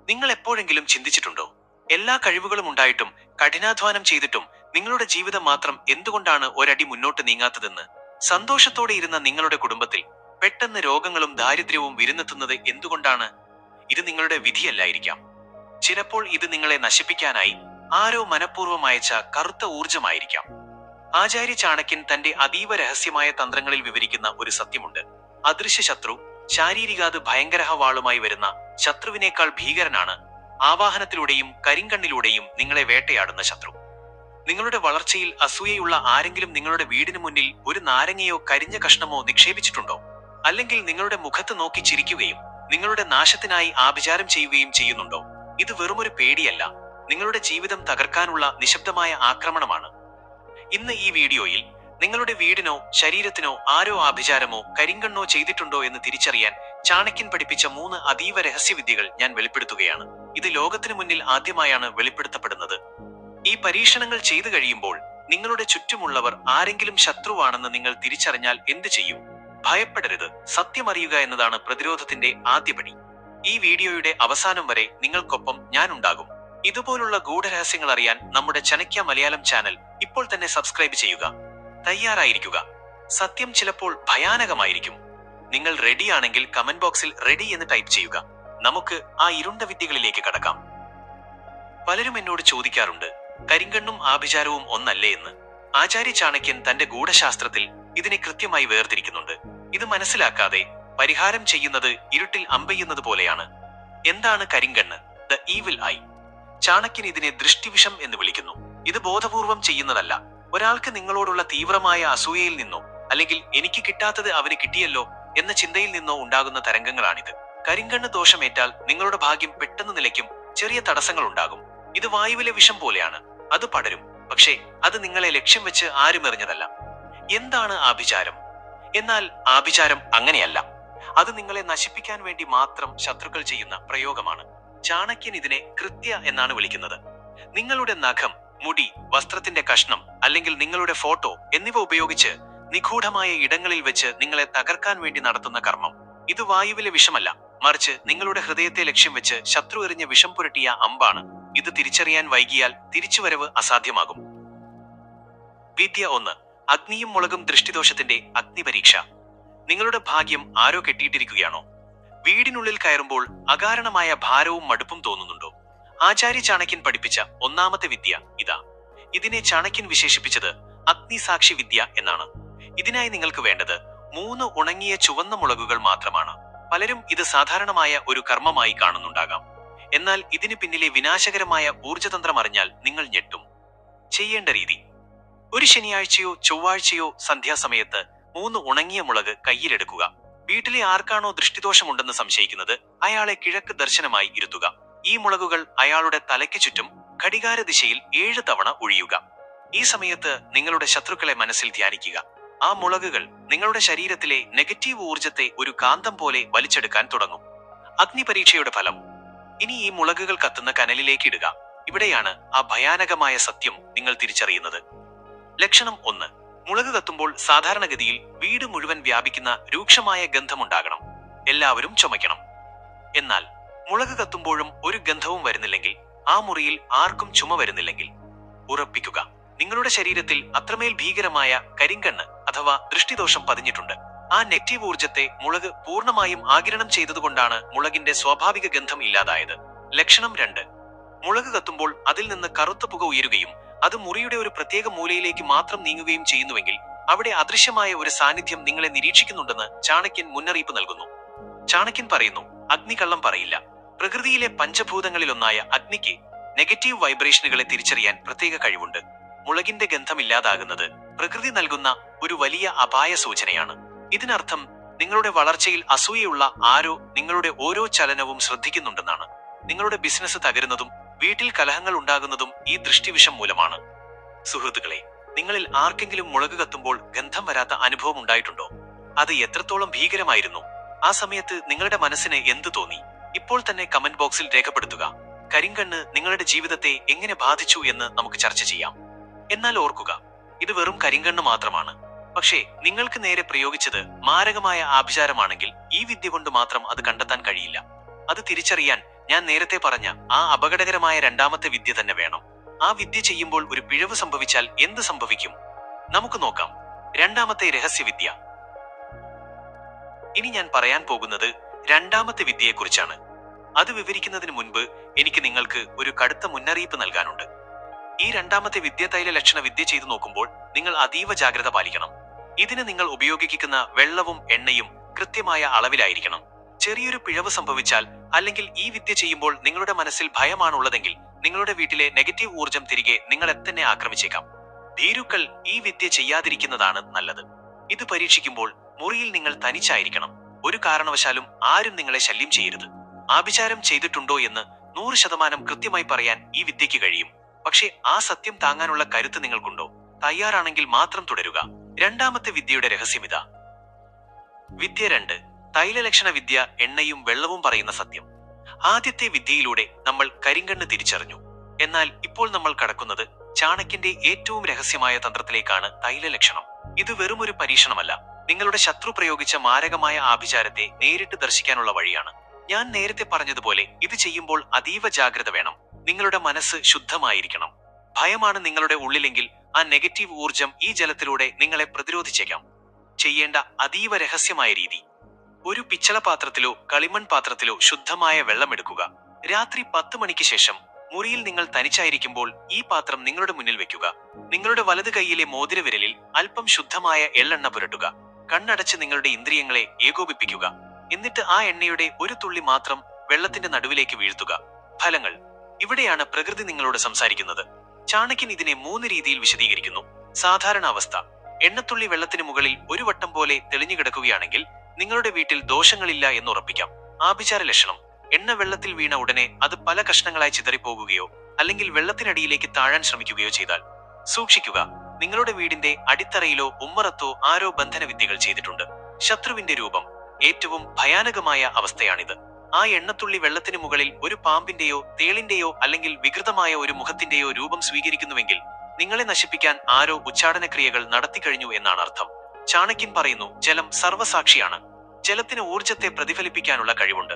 നിങ്ങൾ എപ്പോഴെങ്കിലും ചിന്തിച്ചിട്ടുണ്ടോ, എല്ലാ കഴിവുകളും ഉണ്ടായിട്ടും കഠിനാധ്വാനം ചെയ്തിട്ടും നിങ്ങളുടെ ജീവിതം മാത്രം എന്തുകൊണ്ടാണ് ഒരടി മുന്നോട്ട് നീങ്ങാത്തതെന്ന്? സന്തോഷത്തോടെ ഇരുന്ന നിങ്ങളുടെ കുടുംബത്തിൽ പെട്ടെന്ന് രോഗങ്ങളും ദാരിദ്ര്യവും വിരുന്നെത്തുന്നത് എന്തുകൊണ്ടാണ്? ഇത് നിങ്ങളുടെ വിധിയല്ലായിരിക്കാം. ചിലപ്പോൾ ഇത് നിങ്ങളെ നശിപ്പിക്കാനായി ആരോ മനഃപൂർവ്വം അയച്ച കറുത്ത ഊർജമായിരിക്കാം. ആചാര്യ ചാണക്യൻ തന്റെ അതീവ രഹസ്യമായ തന്ത്രങ്ങളിൽ വിവരിക്കുന്ന ഒരു സത്യമുണ്ട്. അദൃശ്യ ശത്രു, ശാരീരികാത് ഭയങ്കരവാളുമായി വരുന്ന ശത്രുവിനേക്കാൾ ഭീകരനാണ് ആവാഹനത്തിലൂടെയും കരിങ്കണ്ണിലൂടെയും നിങ്ങളെ വേട്ടയാടുന്ന ശത്രു. നിങ്ങളുടെ വളർച്ചയിൽ അസൂയയുള്ള ആരെങ്കിലും നിങ്ങളുടെ വീടിന് മുന്നിൽ ഒരു നാരങ്ങയോ കരിഞ്ഞ കഷ്ണമോ നിക്ഷേപിച്ചിട്ടുണ്ടോ? അല്ലെങ്കിൽ നിങ്ങളുടെ മുഖത്ത് നോക്കി ചിരിക്കുകയും നിങ്ങളുടെ നാശത്തിനായി ആഭിചാരം ചെയ്യുകയും ചെയ്യുന്നുണ്ടോ? ഇത് വെറുമൊരു പേടിയല്ല, നിങ്ങളുടെ ജീവിതം തകർക്കാനുള്ള നിശബ്ദമായ ആക്രമണമാണ്. ഇന്ന് ഈ വീഡിയോയിൽ നിങ്ങളുടെ വീടിനോ ശരീരത്തിനോ ആരോ ആഭിചാരമോ കരിങ്കണ്ണോ ചെയ്തിട്ടുണ്ടോ എന്ന് തിരിച്ചറിയാൻ ചാണക്യൻ പഠിപ്പിച്ച 3 അതീവ രഹസ്യവിദ്യകൾ ഞാൻ വെളിപ്പെടുത്തുകയാണ്. ഇത് ലോകത്തിനു മുന്നിൽ ആദ്യമായാണ് വെളിപ്പെടുത്തപ്പെടുന്നത്. ഈ പരീക്ഷണങ്ങൾ ചെയ്തു കഴിയുമ്പോൾ നിങ്ങളുടെ ചുറ്റുമുള്ളവർ ആരെങ്കിലും ശത്രുവാണെന്ന് നിങ്ങൾ തിരിച്ചറിഞ്ഞാൽ എന്ത് ചെയ്യും? ഭയപ്പെടരുത്. സത്യമറിയുക എന്നതാണ് പ്രതിരോധത്തിന്റെ ആദ്യപടി. ഈ വീഡിയോയുടെ അവസാനം വരെ നിങ്ങൾക്കൊപ്പം ഞാൻ ഉണ്ടാകും. ഇതുപോലുള്ള ഗൂഢരഹസ്യങ്ങൾ അറിയാൻ നമ്മുടെ ചാണക്യ മലയാളം ചാനൽ ഇപ്പോൾ തന്നെ സബ്സ്ക്രൈബ് ചെയ്യുക. തയ്യാറായിരിക്കുക. സത്യം ചിലപ്പോൾ ഭയാനകമായിരിക്കും. നിങ്ങൾ റെഡിയാണെങ്കിൽ കമന്റ് ബോക്സിൽ റെഡി എന്ന് ടൈപ്പ് ചെയ്യുക. നമുക്ക് ആ ഇരുണ്ട വിദ്യകളിലേക്ക് കടക്കാം. പലരും എന്നോട് ചോദിക്കാറുണ്ട്, കരിങ്കണ്ണും ആഭിചാരവും ഒന്നല്ലേ എന്ന്. ആചാര്യ ചാണക്യൻ തന്റെ ഗൂഢശാസ്ത്രത്തിൽ ഇതിനെ കൃത്യമായി വേർതിരിക്കുന്നുണ്ട്. ഇത് മനസ്സിലാക്കാതെ പരിഹാരം ചെയ്യുന്നത് ഇരുട്ടിൽ അമ്പെയ്യുന്നത് പോലെയാണ്. എന്താണ് കരിങ്കണ്ണ്? The evil eye. ചാണക്യൻ ഇതിനെ ദൃഷ്ടിവിഷം എന്ന് വിളിക്കുന്നു. ഇത് ബോധപൂർവം ചെയ്യുന്നതല്ല. ഒരാൾക്ക് നിങ്ങളോടുള്ള തീവ്രമായ അസൂയയിൽ നിന്നോ അല്ലെങ്കിൽ എനിക്ക് കിട്ടാത്തത് അവന് കിട്ടിയല്ലോ എന്ന ചിന്തയിൽ നിന്നോ ഉണ്ടാകുന്ന തരംഗങ്ങളാണിത്. കരിങ്കണ്ണ് ദോഷമേറ്റാൽ നിങ്ങളുടെ ഭാഗ്യം പെട്ടെന്ന് നിലയ്ക്കും. ചെറിയ തടസ്സങ്ങൾ ഉണ്ടാകും. ഇത് വായുവിലെ വിഷം പോലെയാണ്. അത് പടരും. പക്ഷേ അത് നിങ്ങളെ ലക്ഷ്യം വെച്ച് ആരും എറിഞ്ഞതല്ല. എന്താണ് ആഭിചാരം? എന്നാൽ ആഭിചാരം അങ്ങനെയല്ല. അത് നിങ്ങളെ നശിപ്പിക്കാൻ വേണ്ടി മാത്രം ശത്രുക്കൾ ചെയ്യുന്ന പ്രയോഗമാണ്. ചാണക്യൻ ഇതിനെ കൃത്യ എന്നാണ് വിളിക്കുന്നത്. നിങ്ങളുടെ നഖം, മുടി, വസ്ത്രത്തിന്റെ കഷ്ണം അല്ലെങ്കിൽ നിങ്ങളുടെ ഫോട്ടോ എന്നിവ ഉപയോഗിച്ച് നിഗൂഢമായ ഇടങ്ങളിൽ വെച്ച് നിങ്ങളെ തകർക്കാൻ വേണ്ടി നടത്തുന്ന കർമ്മം. ഇത് വായുവിലെ വിഷമല്ല, മറിച്ച് നിങ്ങളുടെ ഹൃദയത്തെ ലക്ഷ്യം വെച്ച് ശത്രു എറിഞ്ഞ വിഷം പുരട്ടിയ അമ്പാണ്. ഇത് തിരിച്ചറിയാൻ വൈകിയാൽ തിരിച്ചുവരവ് അസാധ്യമാകും. വിദ്യ 1. അഗ്നിയും മുളകും ദൃഷ്ടിദോഷത്തിന്റെ അഗ്നിപരീക്ഷ. നിങ്ങളുടെ ഭാഗ്യം ആരോ കെട്ടിയിട്ടിരിക്കുകയാണോ? വീടിനുള്ളിൽ കയറുമ്പോൾ അകാരണമായ ഭാരവും മടുപ്പും തോന്നുന്നുണ്ടോ? ആചാര്യ ചാണക്യൻ പഠിപ്പിച്ച 1ാമത്തെ വിദ്യ ഇതാ. ഇതിനെ ചാണക്യൻ വിശേഷിപ്പിച്ചത് അഗ്നിസാക്ഷി വിദ്യ എന്നാണ്. ഇതിനായി നിങ്ങൾക്ക് വേണ്ടത് 3 ഉണങ്ങിയ ചുവന്ന മുളകുകൾ മാത്രമാണ്. പലരും ഇത് സാധാരണമായ ഒരു കർമ്മമായി കാണുന്നുണ്ടാകാം. എന്നാൽ ഇതിന് പിന്നിലെ വിനാശകരമായ ഊർജതന്ത്രം അറിഞ്ഞാൽ നിങ്ങൾ ഞെട്ടും. ചെയ്യേണ്ട രീതി: ഒരു ശനിയാഴ്ചയോ ചൊവ്വാഴ്ചയോ സന്ധ്യാസമയത്ത് 3 ഉണങ്ങിയ മുളക് കയ്യിലെടുക്കുക. വീട്ടിലെ ആർക്കാണോ ദൃഷ്ടിദോഷമുണ്ടെന്ന് സംശയിക്കുന്നത് അയാളെ കിഴക്ക് ദർശനമായി ഇരുത്തുക. ഈ മുളകുകൾ അയാളുടെ തലയ്ക്ക് ചുറ്റും ഘടികാര ദിശയിൽ 7 തവണ ഒഴിയുക. ഈ സമയത്ത് നിങ്ങളുടെ ശത്രുക്കളെ മനസ്സിൽ ധ്യാനിക്കുക. ആ മുളകുകൾ നിങ്ങളുടെ ശരീരത്തിലെ നെഗറ്റീവ് ഊർജത്തെ ഒരു കാന്തം പോലെ വലിച്ചെടുക്കാൻ തുടങ്ങും. അഗ്നിപരീക്ഷയുടെ ഫലം: ഇനി ഈ മുളകുകൾ കത്തുന്ന കനലിലേക്ക് ഇടുക. ഇവിടെയാണ് ആ ഭയാനകമായ സത്യം നിങ്ങൾ തിരിച്ചറിയുന്നത്. ലക്ഷണം 1. മുളക് കത്തുമ്പോൾ സാധാരണഗതിയിൽ വീട് മുഴുവൻ വ്യാപിക്കുന്ന രൂക്ഷമായ ഗന്ധമുണ്ടാകണം. എല്ലാവരും ചുമയ്ക്കണം. എന്നാൽ മുളക് കത്തുമ്പോഴും ഒരു ഗന്ധവും വരുന്നില്ലെങ്കിൽ, ആ മുറിയിൽ ആർക്കും ചുമ വരുന്നില്ലെങ്കിൽ, ഉറപ്പിക്കുക നിങ്ങളുടെ ശരീരത്തിൽ അത്രമേൽ ഭീകരമായ കരിങ്കണ്ണ് അഥവാ ദൃഷ്ടിദോഷം പതിഞ്ഞിട്ടുണ്ട്. ആ നെഗറ്റീവ് ഊർജത്തെ മുളക് പൂർണ്ണമായും ആഗിരണം ചെയ്തതുകൊണ്ടാണ് മുളകിന്റെ സ്വാഭാവിക ഗന്ധം ഇല്ലാതായത്. ലക്ഷണം 2. മുളക് കത്തുമ്പോൾ അതിൽ നിന്ന് കറുത്ത പുക ഉയരുകയും അത് മുറിയുടെ ഒരു പ്രത്യേക മൂലയിലേക്ക് മാത്രം നീങ്ങുകയും ചെയ്യുന്നുവെങ്കിൽ അവിടെ അദൃശ്യമായ ഒരു സാന്നിധ്യം നിങ്ങളെ നിരീക്ഷിക്കുന്നുണ്ടെന്ന് ചാണക്യൻ മുന്നറിയിപ്പ് നൽകുന്നു. ചാണക്യൻ പറയുന്നു, അഗ്നി കള്ളം പറയില്ല. പ്രകൃതിയിലെ പഞ്ചഭൂതങ്ങളിലൊന്നായ അഗ്നിക്ക് നെഗറ്റീവ് വൈബ്രേഷനുകളെ തിരിച്ചറിയാൻ പ്രത്യേക കഴിവുണ്ട്. മുളകിന്റെ ഗന്ധമില്ലാതാകുന്നത് പ്രകൃതി നൽകുന്ന ഒരു വലിയ അപായ സൂചനയാണ്. ഇതിനർത്ഥം നിങ്ങളുടെ വളർച്ചയിൽ അസൂയയുള്ള ആരോ നിങ്ങളുടെ ഓരോ ചലനവും ശ്രദ്ധിക്കുന്നുണ്ടെന്നാണ്. നിങ്ങളുടെ ബിസിനസ് തകരുന്നതും വീട്ടിൽ കലഹങ്ങൾ ഉണ്ടാകുന്നതും ഈ ദൃഷ്ടിവിഷം മൂലമാണ്. സുഹൃത്തുക്കളെ, നിങ്ങളിൽ ആർക്കെങ്കിലും മുളക് കത്തുമ്പോൾ ഗന്ധം വരാത്ത അനുഭവം ഉണ്ടായിട്ടുണ്ടോ? അത് എത്രത്തോളം ഭീകരമായിരുന്നു? ആ സമയത്ത് നിങ്ങളുടെ മനസ്സിന് എന്തു തോന്നി? ഇപ്പോൾ തന്നെ കമന്റ് ബോക്സിൽ രേഖപ്പെടുത്തുക. കരിങ്കണ്ണ് നിങ്ങളുടെ ജീവിതത്തെ എങ്ങനെ ബാധിച്ചു എന്ന് നമുക്ക് ചർച്ച ചെയ്യാം. എന്നാൽ ഓർക്കുക, ഇത് വെറും കരിങ്കണ്ണ് മാത്രമാണ്. പക്ഷേ നിങ്ങൾക്ക് നേരെ പ്രയോഗിച്ചത് മാരകമായ ആഭിചാരമാണെങ്കിൽ ഈ വിദ്യ കൊണ്ട് മാത്രം അത് കണ്ടെത്താൻ കഴിയില്ല. അത് തിരിച്ചറിയാൻ ഞാൻ നേരത്തെ പറഞ്ഞ ആ അപകടകരമായ രണ്ടാമത്തെ വിദ്യ തന്നെ വേണം. ആ വിദ്യ ചെയ്യുമ്പോൾ ഒരു പിഴവ് സംഭവിച്ചാൽ എന്ത് സംഭവിക്കും? നമുക്ക് നോക്കാം. രണ്ടാമത്തെ രഹസ്യവിദ്യ. ഇനി ഞാൻ പറയാൻ പോകുന്നത് രണ്ടാമത്തെ വിദ്യയെക്കുറിച്ചാണ്. അത് വിവരിക്കുന്നതിന് മുൻപ് എനിക്ക് നിങ്ങൾക്ക് ഒരു കടുത്ത മുന്നറിയിപ്പ് നൽകാനുണ്ട്. ഈ രണ്ടാമത്തെ വിദ്യ തൈല ലക്ഷണ വിദ്യ ചെയ്തു നോക്കുമ്പോൾ നിങ്ങൾ അതീവ ജാഗ്രത പാലിക്കണം. ഇതിന് നിങ്ങൾ ഉപയോഗിക്കുന്ന വെള്ളവും എണ്ണയും കൃത്യമായ അളവിലായിരിക്കണം. ചെറിയൊരു പിഴവ് സംഭവിച്ചാൽ അല്ലെങ്കിൽ ഈ വിദ്യ ചെയ്യുമ്പോൾ നിങ്ങളുടെ മനസ്സിൽ ഭയമാണുള്ളതെങ്കിൽ നിങ്ങളുടെ വീട്ടിലെ നെഗറ്റീവ് ഊർജം തിരികെ നിങ്ങളെ തന്നെ ആക്രമിച്ചേക്കാം. ഭീരുക്കൾ ഈ വിദ്യ ചെയ്യാതിരിക്കുന്നതാണ് നല്ലത്. ഇത് പരീക്ഷിക്കുമ്പോൾ മുറിയിൽ നിങ്ങൾ തനിച്ചായിരിക്കണം. ഒരു കാരണവശാലും ആരും നിങ്ങളെ ശല്യം ചെയ്യരുത്. ആഭിചാരം ചെയ്തിട്ടുണ്ടോ എന്ന് 100% കൃത്യമായി പറയാൻ ഈ വിദ്യയ്ക്ക് കഴിയും. പക്ഷേ ആ സത്യം താങ്ങാനുള്ള കരുത്ത് നിങ്ങൾക്കുണ്ടോ? തയ്യാറാണെങ്കിൽ മാത്രം തുടരുക. രണ്ടാമത്തെ വിദ്യയുടെ രഹസ്യമിതാ. വിദ്യ 2. തൈലലക്ഷണ വിദ്യ, എണ്ണയും വെള്ളവും പറയുന്ന സത്യം. ആദ്യത്തെ വിദ്യയിലൂടെ നമ്മൾ കരിങ്കണ്ണ് തിരിച്ചറിഞ്ഞു. എന്നാൽ ഇപ്പോൾ നമ്മൾ കടക്കുന്നത് ചാണക്യന്റെ ഏറ്റവും രഹസ്യമായ തന്ത്രത്തിലേക്കാണ്. തൈലലക്ഷണം. ഇത് വെറുമൊരു പരീക്ഷണമല്ല, നിങ്ങളുടെ ശത്രു പ്രയോഗിച്ച മാരകമായ ആഭിചാരത്തെ നേരിട്ട് ദർശിക്കാനുള്ള വഴിയാണ്. ഞാൻ നേരത്തെ പറഞ്ഞതുപോലെ ഇത് ചെയ്യുമ്പോൾ അതീവ ജാഗ്രത വേണം. നിങ്ങളുടെ മനസ്സ് ശുദ്ധമായിരിക്കണം. ഭയമാണ് നിങ്ങളുടെ ഉള്ളിലെങ്കിൽ ആ നെഗറ്റീവ് ഊർജം ഈ ജലത്തിലൂടെ നിങ്ങളെ പ്രതിരോധിച്ചേക്കാം. ചെയ്യേണ്ട അതീവ രഹസ്യമായ രീതി. ഒരു പിച്ചള പാത്രത്തിലോ കളിമൺ പാത്രത്തിലോ ശുദ്ധമായ വെള്ളമെടുക്കുക. രാത്രി 10 മണിക്ക് ശേഷം മുറിയിൽ നിങ്ങൾ തനിച്ചായിരിക്കുമ്പോൾ ഈ പാത്രം നിങ്ങളുടെ മുന്നിൽ വെക്കുക. നിങ്ങളുടെ വലത് കൈയിലെ മോതിരവിരലിൽ അല്പം ശുദ്ധമായ എള്ളെണ്ണ പുരട്ടുക. കണ്ണടച്ച് നിങ്ങളുടെ ഇന്ദ്രിയങ്ങളെ ഏകോപിപ്പിക്കുക. എന്നിട്ട് ആ എണ്ണയുടെ ഒരു തുള്ളി മാത്രം വെള്ളത്തിന്റെ നടുവിലേക്ക് വീഴ്ത്തുക. ഫലങ്ങൾ. ഇവിടെയാണ് പ്രകൃതി നിങ്ങളോട് സംസാരിക്കുന്നത്. ചാണക്യൻ ഇതിനെ 3 രീതിയിൽ വിശദീകരിക്കുന്നു. സാധാരണ അവസ്ഥ. എണ്ണത്തുള്ളി വെള്ളത്തിന് മുകളിൽ ഒരു വട്ടം പോലെ തെളിഞ്ഞു കിടക്കുകയാണെങ്കിൽ നിങ്ങളുടെ വീട്ടിൽ ദോഷങ്ങളില്ല എന്ന് ഉറപ്പിക്കാം. ആഭിചാര ലക്ഷണം. എണ്ണ വെള്ളത്തിൽ വീണ ഉടനെ അത് പല കഷ്ണങ്ങളായി ചിതറിപ്പോകുകയോ അല്ലെങ്കിൽ വെള്ളത്തിനടിയിലേക്ക് താഴാൻ ശ്രമിക്കുകയോ ചെയ്താൽ സൂക്ഷിക്കുക. നിങ്ങളുടെ വീടിന്റെ അടിത്തറയിലോ ഉമ്മറത്തോ ആരോ ബന്ധന വിദ്യകൾ ചെയ്തിട്ടുണ്ട്. ശത്രുവിന്റെ രൂപം. ഏറ്റവും ഭയാനകമായ അവസ്ഥയാണിത്. ആ എണ്ണത്തുള്ളി വെള്ളത്തിന് മുകളിൽ ഒരു പാമ്പിന്റെയോ തേളിന്റെയോ അല്ലെങ്കിൽ വികൃതമായ ഒരു മുഖത്തിന്റെയോ രൂപം സ്വീകരിക്കുന്നുവെങ്കിൽ നിങ്ങളെ നശിപ്പിക്കാൻ ആരോ ഉച്ചാടനക്രിയകൾ നടത്തിക്കഴിഞ്ഞു എന്നാണ് അർത്ഥം. ചാണക്യൻ പറയുന്നു, ജലം സർവ്വസാക്ഷിയാണ്. ജലത്തിന് ഊർജത്തെ പ്രതിഫലിപ്പിക്കാനുള്ള കഴിവുണ്ട്.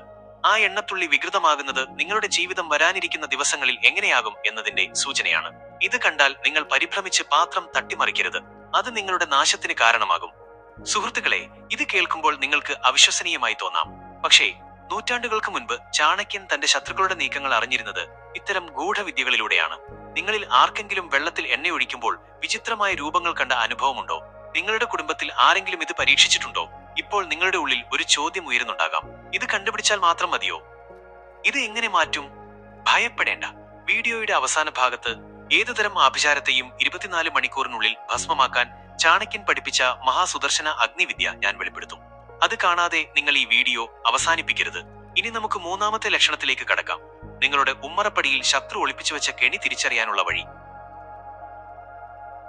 ആ എണ്ണത്തുള്ളി വികൃതമാകുന്നത് നിങ്ങളുടെ ജീവിതം വരാനിരിക്കുന്ന ദിവസങ്ങളിൽ എങ്ങനെയാകും എന്നതിന്റെ സൂചനയാണ്. ഇത് കണ്ടാൽ നിങ്ങൾ പരിഭ്രമിച്ച് പാത്രം തട്ടിമറിക്കരുത്. അത് നിങ്ങളുടെ നാശത്തിന് കാരണമാകും. സുഹൃത്തുക്കളെ, ഇത് കേൾക്കുമ്പോൾ നിങ്ങൾക്ക് അവിശ്വസനീയമായി തോന്നാം. പക്ഷേ നൂറ്റാണ്ടുകൾക്ക് മുൻപ് ചാണക്യൻ തന്റെ ശത്രുക്കളുടെ നീക്കങ്ങൾ അറിഞ്ഞിരുന്നത് ഇത്തരം ഗൂഢവിദ്യകളിലൂടെയാണ്. നിങ്ങളിൽ ആർക്കെങ്കിലും വെള്ളത്തിൽ എണ്ണയൊഴിക്കുമ്പോൾ വിചിത്രമായ രൂപങ്ങൾ കണ്ട അനുഭവമുണ്ടോ? നിങ്ങളുടെ കുടുംബത്തിൽ ആരെങ്കിലും ഇത് പരീക്ഷിച്ചിട്ടുണ്ടോ? ഇപ്പോൾ നിങ്ങളുടെ ഉള്ളിൽ ഒരു ചോദ്യം ഉയരുന്നുണ്ടാകാം. ഇത് കണ്ടുപിടിച്ചാൽ മാത്രം മതിയോ? ഇത് എങ്ങനെ മാറ്റും? ഭയപ്പെടേണ്ട. വീഡിയോയുടെ അവസാന ഭാഗത്ത് ഏതുതരം ആഭിചാരത്തെയും 24 മണിക്കൂറിനുള്ളിൽ ഭസ്മമാക്കാൻ ചാണക്യൻ പഠിപ്പിച്ച മഹാസുദർശന അഗ്നിവിദ്യ ഞാൻ വെളിപ്പെടുത്തും. അത് കാണാതെ നിങ്ങൾ ഈ വീഡിയോ അവസാനിപ്പിക്കരുത്. ഇനി നമുക്ക് മൂന്നാമത്തെ ലക്ഷണത്തിലേക്ക് കടക്കാം. നിങ്ങളുടെ ഉമ്മറപ്പടിയിൽ ശത്രു ഒളിപ്പിച്ചു വെച്ച കെണി തിരിച്ചറിയാനുള്ള വഴി.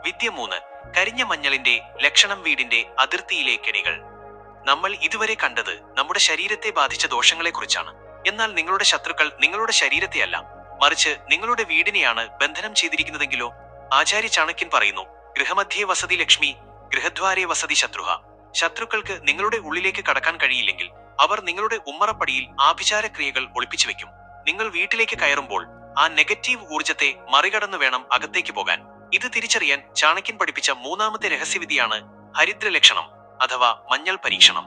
വിദ്യ 3. കരിഞ്ഞ മഞ്ഞളിന്റെ ലക്ഷണം. വീടിന്റെ അതിർത്തിയിലെ കെണികൾ. നമ്മൾ ഇതുവരെ കണ്ടത് നമ്മുടെ ശരീരത്തെ ബാധിച്ച ദോഷങ്ങളെക്കുറിച്ചാണ്. എന്നാൽ നിങ്ങളുടെ ശത്രുക്കൾ നിങ്ങളുടെ ശരീരത്തെയല്ല, മറിച്ച് നിങ്ങളുടെ വീടിനെയാണ് ബന്ധനം ചെയ്തിരിക്കുന്നതെങ്കിലോ? ആചാര്യ ചാണക്യൻ പറയുന്നു, ഗൃഹമധ്യേ വസതി ലക്ഷ്മി, ഗൃഹദ്വാരേ വസതി ശത്രുഹ. ശത്രുക്കൾക്ക് നിങ്ങളുടെ ഉള്ളിലേക്ക് കടക്കാൻ കഴിയില്ലെങ്കിൽ അവർ നിങ്ങളുടെ ഉമ്മറപ്പടിയിൽ ആഭിചാര ക്രിയകൾ ഒളിപ്പിച്ചു വെക്കും. നിങ്ങൾ വീട്ടിലേക്ക് കയറുമ്പോൾ ആ നെഗറ്റീവ് ഊർജത്തെ മറികടന്നു വേണം അകത്തേക്ക് പോകാൻ. ഇത് തിരിച്ചറിയാൻ ചാണക്യൻ പഠിപ്പിച്ച മൂന്നാമത്തെ രഹസ്യവിധിയാണ് ഹരിദ്ര ലക്ഷണം അഥവാ മഞ്ഞൾ പരീക്ഷണം.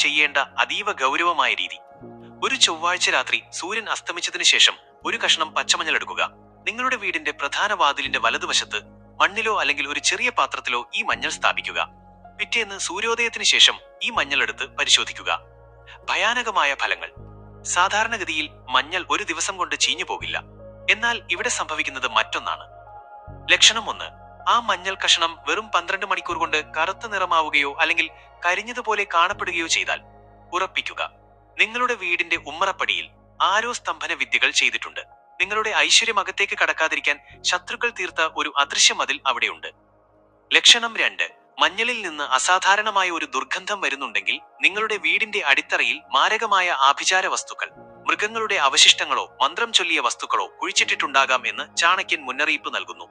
ചെയ്യേണ്ട അതീവ ഗൗരവമായ രീതി. ഒരു ചൊവ്വാഴ്ച രാത്രി സൂര്യൻ അസ്തമിച്ചതിനു ശേഷം ഒരു കഷ്ണം പച്ചമഞ്ഞൾ എടുക്കുക. നിങ്ങളുടെ വീടിന്റെ പ്രധാന വാതിലിന്റെ വലതുവശത്ത് മണ്ണിലോ അല്ലെങ്കിൽ ഒരു ചെറിയ പാത്രത്തിലോ ഈ മഞ്ഞൾ സ്ഥാപിക്കുക. പിറ്റേന്ന് സൂര്യോദയത്തിന് ശേഷം ഈ മഞ്ഞൾ എടുത്ത് പരിശോധിക്കുക. ഭയാനകമായ ഫലങ്ങൾ. സാധാരണഗതിയിൽ മഞ്ഞൾ ഒരു ദിവസം കൊണ്ട് ചീഞ്ഞു പോകില്ല. എന്നാൽ ഇവിടെ സംഭവിക്കുന്നത് മറ്റൊന്നാണ്. ലക്ഷണം 1. ആ മഞ്ഞൾ കഷണം വെറും 12 മണിക്കൂർ കൊണ്ട് കറുത്ത നിറമാവുകയോ അല്ലെങ്കിൽ കരിഞ്ഞതുപോലെ കാണപ്പെടുകയോ ചെയ്താൽ ഉറപ്പിക്കുക, നിങ്ങളുടെ വീടിന്റെ ഉമ്മറപ്പടിയിൽ ആരോ സ്തംഭന വിദ്യകൾ ചെയ്തിട്ടുണ്ട്. നിങ്ങളുടെ ഐശ്വര്യം അകത്തേക്ക് കടക്കാതിരിക്കാൻ ശത്രുക്കൾ തീർത്ത ഒരു അദൃശ്യ മതിൽ അവിടെയുണ്ട്. ലക്ഷണം 2. മഞ്ഞളിൽ നിന്ന് അസാധാരണമായ ഒരു ദുർഗന്ധം വരുന്നുണ്ടെങ്കിൽ നിങ്ങളുടെ വീടിന്റെ അടിത്തറയിൽ മാരകമായ ആഭിചാര വസ്തുക്കൾ, മൃഗങ്ങളുടെ അവശിഷ്ടങ്ങളോ മന്ത്രം ചൊല്ലിയ വസ്തുക്കളോ കുഴിച്ചിട്ടിട്ടുണ്ടാകാം എന്ന് ചാണക്യൻ മുന്നറിയിപ്പ് നൽകുന്നു.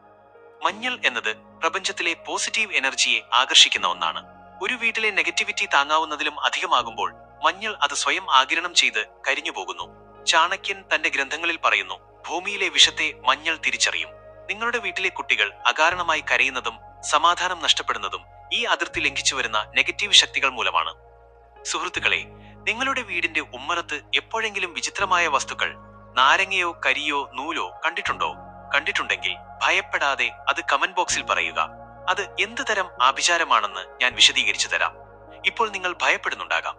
മഞ്ഞൾ എന്നത് പ്രപഞ്ചത്തിലെ പോസിറ്റീവ് എനർജിയെ ആകർഷിക്കുന്ന ഒന്നാണ്. ഒരു വീട്ടിലെ നെഗറ്റിവിറ്റി താങ്ങാവുന്നതിലും അധികമാകുമ്പോൾ മഞ്ഞൾ അത് സ്വയം ആഗിരണം ചെയ്ത് കരിഞ്ഞു പോകുന്നു. ചാണക്യൻ തന്റെ ഗ്രന്ഥങ്ങളിൽ പറയുന്നു, ഭൂമിയിലെ വിഷത്തെ മഞ്ഞൾ തിരിച്ചറിയും. നിങ്ങളുടെ വീട്ടിലെ കുട്ടികൾ അകാരണമായി കരയുന്നതും സമാധാനം നഷ്ടപ്പെടുന്നതും ഈ അതിർത്തി ലംഘിച്ചു വരുന്ന നെഗറ്റീവ് ശക്തികൾ മൂലമാണ്. സുഹൃത്തുക്കളെ, നിങ്ങളുടെ വീടിന്റെ ഉമ്മറത്ത് എപ്പോഴെങ്കിലും വിചിത്രമായ വസ്തുക്കൾ, നാരങ്ങയോ കരിയോ നൂലോ കണ്ടിട്ടുണ്ടോ? കണ്ടിട്ടുണ്ടെങ്കിൽ ഭയപ്പെടാതെ അത് കമന്റ് ബോക്സിൽ പറയുക. അത് എന്ത് തരം ആഭിചാരമാണെന്ന് ഞാൻ വിശദീകരിച്ചു തരാം. ഇപ്പോൾ നിങ്ങൾ ഭയപ്പെടുന്നുണ്ടാകാം.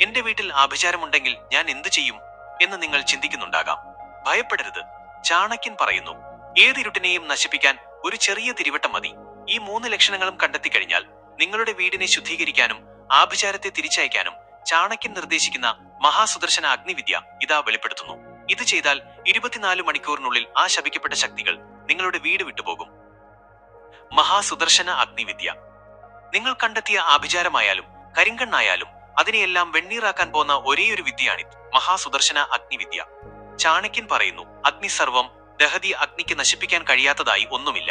എന്റെ വീട്ടിൽ ആഭിചാരമുണ്ടെങ്കിൽ ഞാൻ എന്തു ചെയ്യും എന്ന് നിങ്ങൾ ചിന്തിക്കുന്നുണ്ടാകാം. ഭയപ്പെടരുത്. ചാണക്യൻ പറയുന്നു, ഏതിരുട്ടിനെയും നശിപ്പിക്കാൻ ഒരു ചെറിയ തിരിവട്ടം മതി. ഈ 3 ലക്ഷണങ്ങളും കണ്ടെത്തിക്കഴിഞ്ഞാൽ നിങ്ങളുടെ വീടിനെ ശുദ്ധീകരിക്കാനും ആഭിചാരത്തെ തിരിച്ചയക്കാനും ചാണക്യൻ നിർദ്ദേശിക്കുന്ന മഹാസുദർശന അഗ്നിവിദ്യ ഇതാ വെളിപ്പെടുത്തുന്നു. ഇത് ചെയ്താൽ 24 മണിക്കൂറിനുള്ളിൽ ആ ശപിക്കപ്പെട്ട ശക്തികൾ നിങ്ങളുടെ വീട് വിട്ടുപോകും. മഹാസുദർശന അഗ്നിവിദ്യ. നിങ്ങൾ കണ്ടെത്തിയ ആഭിചാരമായാലും കരിങ്കണ്ണായാലും അതിനെയെല്ലാം വെണ്ണീറാക്കാൻ പോന്ന ഒരേയൊരു വിദ്യയാണിത്, മഹാസുദർശന അഗ്നിവിദ്യ. ചാണക്യൻ പറയുന്നു, അഗ്നി സർവം ദഹതി, അഗ്നിക്ക് നശിപ്പിക്കാൻ കഴിയാത്തതായി ഒന്നുമില്ല.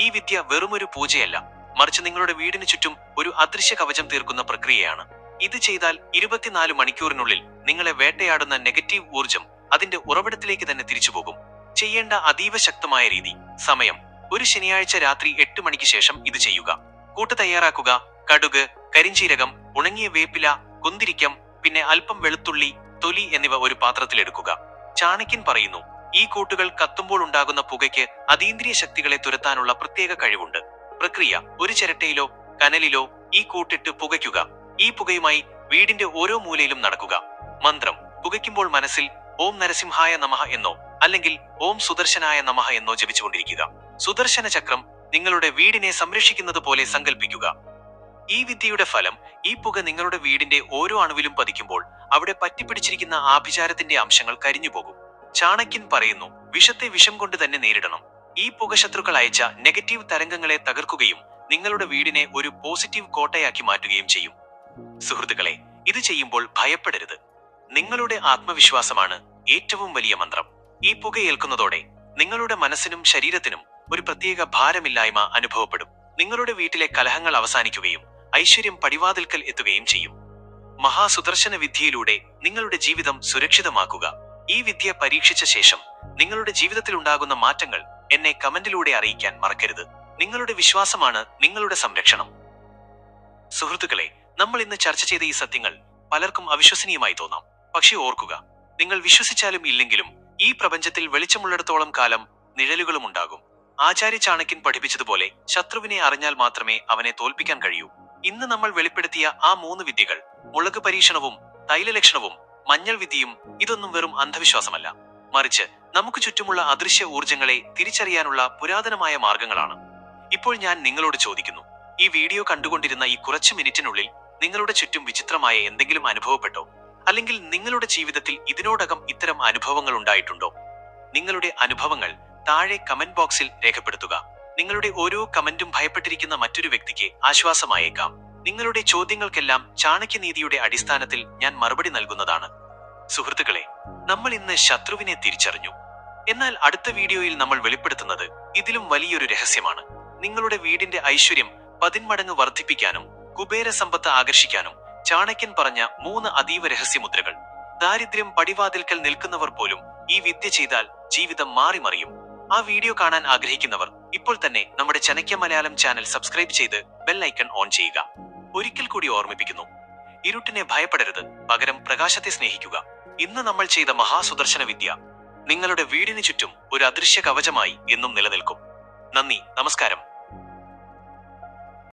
ഈ വിദ്യ വെറുമൊരു പൂജയല്ല, മറിച്ച് നിങ്ങളുടെ വീടിന് ചുറ്റും ഒരു അദൃശ്യ കവചം തീർക്കുന്ന പ്രക്രിയയാണ്. ഇത് ചെയ്താൽ 24 മണിക്കൂറിനുള്ളിൽ നിങ്ങളെ വേട്ടയാടുന്ന നെഗറ്റീവ് ഊർജം അതിന്റെ ഉറവിടത്തിലേക്ക് തന്നെ തിരിച്ചുപോകും. ചെയ്യേണ്ട അതീവ ശക്തമായ രീതി. സമയം: ഒരു ശനിയാഴ്ച രാത്രി 8 മണിക്ക് ശേഷം ഇത് ചെയ്യുക. കൂട്ട് തയ്യാറാക്കുക: കടുക്, കരിഞ്ചീരകം, ഉണങ്ങിയ വേപ്പില, കുന്തിരിക്കം, പിന്നെ അല്പം വെളുത്തുള്ളി തൊലി എന്നിവ ഒരു പാത്രത്തിലെടുക്കുക. ചാണക്യൻ പറയുന്നു, ഈ കൂട്ടുകൾ കത്തുമ്പോൾ ഉണ്ടാകുന്ന പുകയ്ക്ക് അതീന്ദ്രിയ ശക്തികളെ തുരത്താനുള്ള പ്രത്യേക കഴിവുണ്ട്. പ്രക്രിയ: ഒരു ചിരട്ടയിലോ കനലിലോ ഈ കൂട്ടിട്ട് പുകയ്ക്കുക. ഈ പുകയുമായി വീടിന്റെ ഓരോ മൂലയിലും നടക്കുക. മന്ത്രം: പുകയ്ക്കുമ്പോൾ മനസ്സിൽ ഓം നരസിംഹായ നമഃ എന്നോ അല്ലെങ്കിൽ ഓം സുദർശനായ നമഃ എന്നോ ജപിച്ചുകൊണ്ടിരിക്കുക. സുദർശന ചക്രം നിങ്ങളുടെ വീടിനെ സംരക്ഷിക്കുന്നത് പോലെ സങ്കല്പിക്കുക. ഈ വിദ്യയുടെ ഫലം: ഈ പുക നിങ്ങളുടെ വീടിന്റെ ഓരോ അണുവിലും പതിക്കുമ്പോൾ അവിടെ പറ്റിപ്പിടിച്ചിരിക്കുന്ന ആഭിചാരത്തിന്റെ അംശങ്ങൾ കരിഞ്ഞുപോകും. ചാണക്യൻ പറയുന്നു, വിഷത്തെ വിഷം കൊണ്ട് തന്നെ നേരിടണം. ഈ പുക ശത്രുക്കൾ അയച്ച നെഗറ്റീവ് തരംഗങ്ങളെ തകർക്കുകയും നിങ്ങളുടെ വീടിനെ ഒരു പോസിറ്റീവ് കോട്ടയാക്കി മാറ്റുകയും ചെയ്യും. സുഹൃത്തുക്കളെ, ഇത് ചെയ്യുമ്പോൾ ഭയപ്പെടരുത്. നിങ്ങളുടെ ആത്മവിശ്വാസമാണ് ഏറ്റവും വലിയ മന്ത്രം. ഈ പുക ഏൽക്കുന്നതോടെ നിങ്ങളുടെ മനസ്സിനും ശരീരത്തിനും ഒരു പ്രത്യേക ഭാരമില്ലായ്മ അനുഭവപ്പെടും. നിങ്ങളുടെ വീട്ടിലെ കലഹങ്ങൾ അവസാനിക്കുകയും ഐശ്വര്യം പടിവാതിൽക്കൽ എത്തുകയും ചെയ്യും. മഹാസുദർശന വിദ്യയിലൂടെ നിങ്ങളുടെ ജീവിതം സുരക്ഷിതമാക്കുക. ഈ വിദ്യ പരീക്ഷിച്ച ശേഷം നിങ്ങളുടെ ജീവിതത്തിൽ ഉണ്ടാകുന്ന മാറ്റങ്ങൾ എന്നെ കമന്റിലൂടെ അറിയിക്കാൻ മറക്കരുത്. നിങ്ങളുടെ വിശ്വാസമാണ് നിങ്ങളുടെ സംരക്ഷണം. സുഹൃത്തുക്കളെ, നമ്മൾ ഇന്ന് ചർച്ച ചെയ്ത ഈ സത്യങ്ങൾ പലർക്കും അവിശ്വസനീയമായി തോന്നാം. പക്ഷേ ഓർക്കുക, നിങ്ങൾ വിശ്വസിച്ചാലും ഇല്ലെങ്കിലും ഈ പ്രപഞ്ചത്തിൽ വെളിച്ചമുള്ളിടത്തോളം കാലം നിഴലുകളും ഉണ്ടാകും. ആചാര്യ ചാണക്യൻ പഠിപ്പിച്ചതുപോലെ ശത്രുവിനെ അറിഞ്ഞാൽ മാത്രമേ അവനെ തോൽപ്പിക്കാൻ കഴിയൂ. ഇന്ന് നമ്മൾ വെളിപ്പെടുത്തിയ ആ 3 വിദ്യകൾ, മുളക് പരീക്ഷണവും തൈലലക്ഷണവും മഞ്ഞൾ വിദ്യയും, ഇതൊന്നും വെറും അന്ധവിശ്വാസമല്ല, മറിച്ച് നമുക്ക് ചുറ്റുമുള്ള അദൃശ്യ ഊർജങ്ങളെ തിരിച്ചറിയാനുള്ള പുരാതനമായ മാർഗങ്ങളാണ്. ഇപ്പോൾ ഞാൻ നിങ്ങളോട് ചോദിക്കുന്നു, ഈ വീഡിയോ കണ്ടുകൊണ്ടിരുന്ന ഈ കുറച്ചു മിനിറ്റിനുള്ളിൽ നിങ്ങളുടെ ചുറ്റും വിചിത്രമായ എന്തെങ്കിലും അനുഭവപ്പെട്ടോ? അല്ലെങ്കിൽ നിങ്ങളുടെ ജീവിതത്തിൽ ഇതിനോടകം ഇത്തരം അനുഭവങ്ങൾ ഉണ്ടായിട്ടുണ്ടോ? നിങ്ങളുടെ അനുഭവങ്ങൾ താഴെ കമന്റ് ബോക്സിൽ രേഖപ്പെടുത്തുക. നിങ്ങളുടെ ഓരോ കമന്റും ഭയപ്പെട്ടിരിക്കുന്ന മറ്റൊരു വ്യക്തിക്ക് ആശ്വാസമായേക്കാം. നിങ്ങളുടെ ചോദ്യങ്ങൾക്കെല്ലാം ചാണക്യനീതിയുടെ അടിസ്ഥാനത്തിൽ ഞാൻ മറുപടി നൽകുന്നതാണ്. സുഹൃത്തുക്കളെ, നമ്മൾ ഇന്ന് ശത്രുവിനെ തിരിച്ചറിഞ്ഞു. എന്നാൽ അടുത്ത വീഡിയോയിൽ നമ്മൾ വെളിപ്പെടുത്തുന്നത് ഇതിലും വലിയൊരു രഹസ്യമാണ്. നിങ്ങളുടെ വീടിന്റെ ഐശ്വര്യം 10 മടങ്ങ് വർദ്ധിപ്പിക്കാനും കുബേര സമ്പത്ത് ആകർഷിക്കാനും ചാണക്യൻ പറഞ്ഞ 3 അതീവ രഹസ്യമുദ്രകൾ. ദാരിദ്ര്യം പടിവാതിൽക്കൽ നിൽക്കുന്നവർ പോലും ഈ വിദ്യ ചെയ്താൽ ജീവിതം മാറിമറിയും. ആ വീഡിയോ കാണാൻ ആഗ്രഹിക്കുന്നവർ ഇപ്പോൾ തന്നെ നമ്മുടെ ചാണക്യ മലയാളം ചാനൽ സബ്സ്ക്രൈബ് ചെയ്ത് ബെൽ ഐക്കൺ ഓൺ ചെയ്യുക. ഒരിക്കൽ കൂടി ഓർമ്മിപ്പിക്കുന്നു, ഇരുട്ടിനെ ഭയപ്പെടരുത്, പകരം പ്രകാശത്തെ സ്നേഹിക്കുക. ഇന്ന് നമ്മൾ ചെയ്ത മഹാസുദർശന വിദ്യ നിങ്ങളുടെ വീടിന് ചുറ്റും ഒരു അദൃശ്യ കവചമായി എന്നും നിലനിൽക്കും. നന്ദി, നമസ്കാരം.